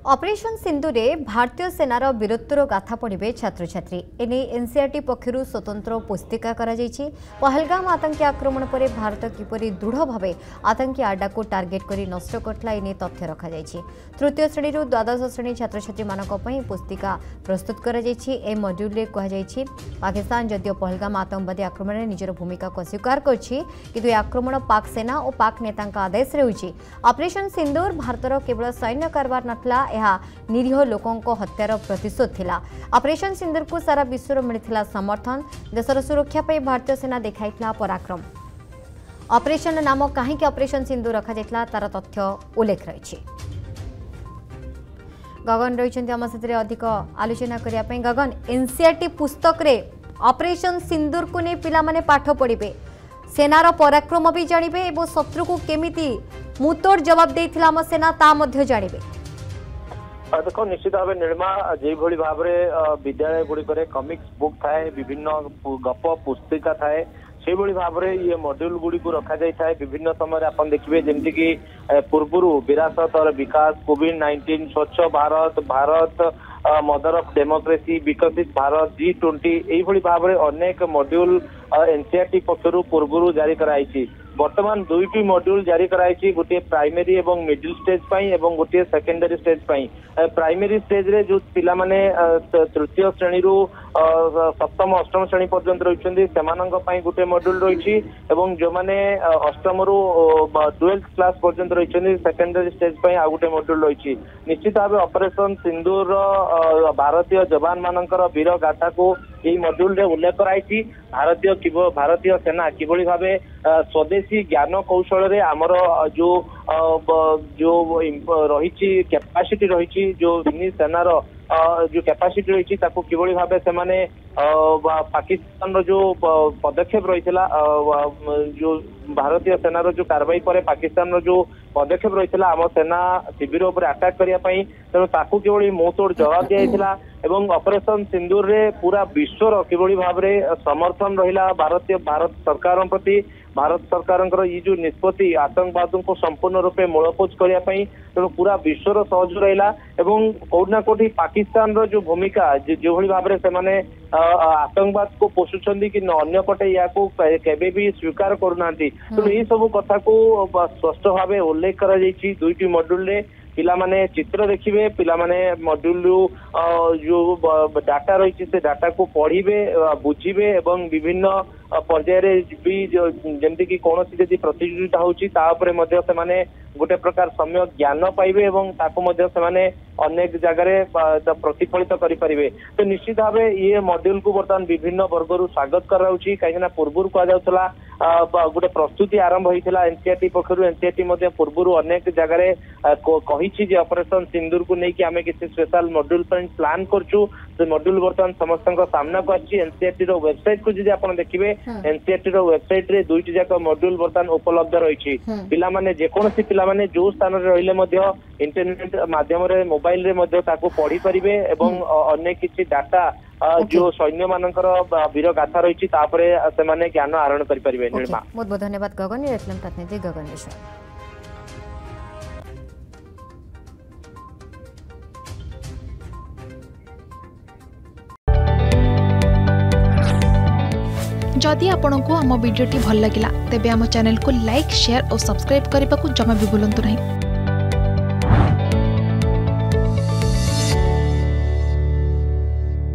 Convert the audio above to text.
Operation Sindhu रे भारतीय सेनार वीरत्वर गाथा पढ़े छात्र छात्री एने एनसीईआरटी पक्षर स्वतंत्र पुस्तिका पहलगाम आतंकी आक्रमण पर भारत किपरि दृढ़ भाव आतंकी आड्डा को टार्गेट कर नष्ट करथिला एने तथ्य रखा तृतीय श्रेणी द्वादश श्रेणी छात्र छात्री मानक पुस्तिका प्रस्तुत कर मॉड्यूल कहुई पाकिस्तान जदियो पहलगाम आतंकवादी आक्रमण में निजर भूमिका को अस्वीकार कर आक्रमण पाक सेना और पाक नेता आदेश होइछि। ऑपरेशन सिंदूर भारतर केवल सैन्य कारबार नथिला यह निरीह लोकों हत्यार प्रतिशोध थिला। ऑपरेशन सिंदूर को सारा विश्व मिलता समर्थन देशर सुरक्षा पर भारतीय सेना देखाइथिला पराक्रम। ऑपरेशन नाम कहीं ऑपरेशन सिंदूर रखा जाइथिला तार तथ्य उल्लेख रही। गगन रही आम साथ अधिक आलोचना करने गगन एनसीईआरटी पुस्तक रे ऑपरेशन सिंदूर को नहीं पिला माने पाठ पढ़े सेनार पराक्रम भी जानिबे और शत्रु को केमिति मुतोड़ जवाब देथिला आम सेना ता मध्य जानिबे। देखो निश्चित भाव निर्मा जो भाव में विद्यालय गुड़िक कमिक्स बुक थाए विभिन्न गप पुस्तिका थाए से भाव में ये मॉड्यूल गुड़ी को रखा जाए विभिन्न समय आप देखिए जमीक पूर्व विरासत और विकास कोविड-19 स्वच्छ Bharat Bharat mother of democracy विकसित भारत G20 यही भाव में अनेक मॉड्यूल एनसीईआरटी पक्षर पूर्व जारी कराई। वर्तमान दुईटी मॉड्यूल जारी कराई गोटे प्राइमरी एवं मिडिल स्टेज एवं गोटे सेकेंडरी स्टेज प्राइमरी स्टेज रे जो पिला माने तृतीय श्रेणी रु सप्तम अष्टम श्रेणी पर्यंत रही गोटे मॉड्यूल रही एवं जो माने अष्टम रु 12th क्लास पर्यंत रही सेकेंडरी स्टेज आ गोटे मॉड्यूल रही। निश्चित भाव ऑपरेशन सिंदूर भारतीय जवान मानकर वीर गाथा को यही मॉड्यूल रे उल्लेख कराई। भारतीय सेना किभली भावे स्वदेशी ज्ञान कौशल रे आमर जो रही कैपेसिटी रही जो सेनार जो कैपेसिटी रही किभली भावे से माने पाकिस्तान जो पदक्षेप रही जो भारतीय सेनार जो कार्रवाई पर पाकिस्तान जो पदक्षेप रही आम सेना शिविर उपर अटैक करने तेणु ताकू किभली मुंहतोड़ जवाब दिया एवं ऑपरेशन सिंदूर रे पूरा विश्वर किभली भाव में समर्थन रहिला भारत सरकार प्रति भारत सरकार ये जो निष्पत्ति आतंकवाद को संपूर्ण रूपे मूलपोच करने तेणु पूरा विश्वर सहज रहा एवं कौटना कौटी पाकिस्तान जो भूमिका जो भाव में से आतंकवाद को पोषुंट कि अन्य पटे या केबे भी स्वीकार करूना तेणु ये सब कथा को स्पष्ट भाव उल्लेख कर दुईटी मॉड्यूल रे पिला माने चित्र देखिए पिला माने मॉड्यूल जो डाटा रही से डाटा को पढ़िबे बुझिबे एवं विभिन्न पर्याय भी जमती कि कौन सी प्रतियोगिता होने गोटे प्रकार सम्य ज्ञान पाइबे एवं से अनेक जगह प्रतिफलित करें। तो निश्चित भाव ये मॉड्यूल को बर्तमान विभिन्न वर्गर स्वागत कराऊँगी कहीं पूर्व कहुला गोटे प्रस्तुति आरंभ होता एनसीईआरटी पक्षर एनसीईआरटी पूर्व अनेक जगह कही ऑपरेशन सिंदूर को लेकिन आम किसी स्पेशल मॉड्यूल प्लान करछु से मॉड्यूल बर्तमान समस्त सामना को आछि। एनसीईआरटी वेबसाइट को जब आप देखिए एनसीईआरटी वेबसाइट रे दुईटी जाक मॉड्यूल बर्तमान उपलब्ध रही पिला माने जेकोसी पिला माने जो स्थान रहिले इंटरनेट माध्यम मोबाइल रे पढ़ी पारे एवं अनेक किसी डाटा जो सैन्य मानकर वीर गाथा रही से ज्ञान आहरण करें। निर्मा बहुत बहुत धन्यवाद गगन प्रतिनिधि गगन मिश्रा। जदि आपंक आम भिडी भल लगा तेब आम चैनल को लाइक शेयर और सब्सक्राइब करने को जमा भी भूलु नहीं।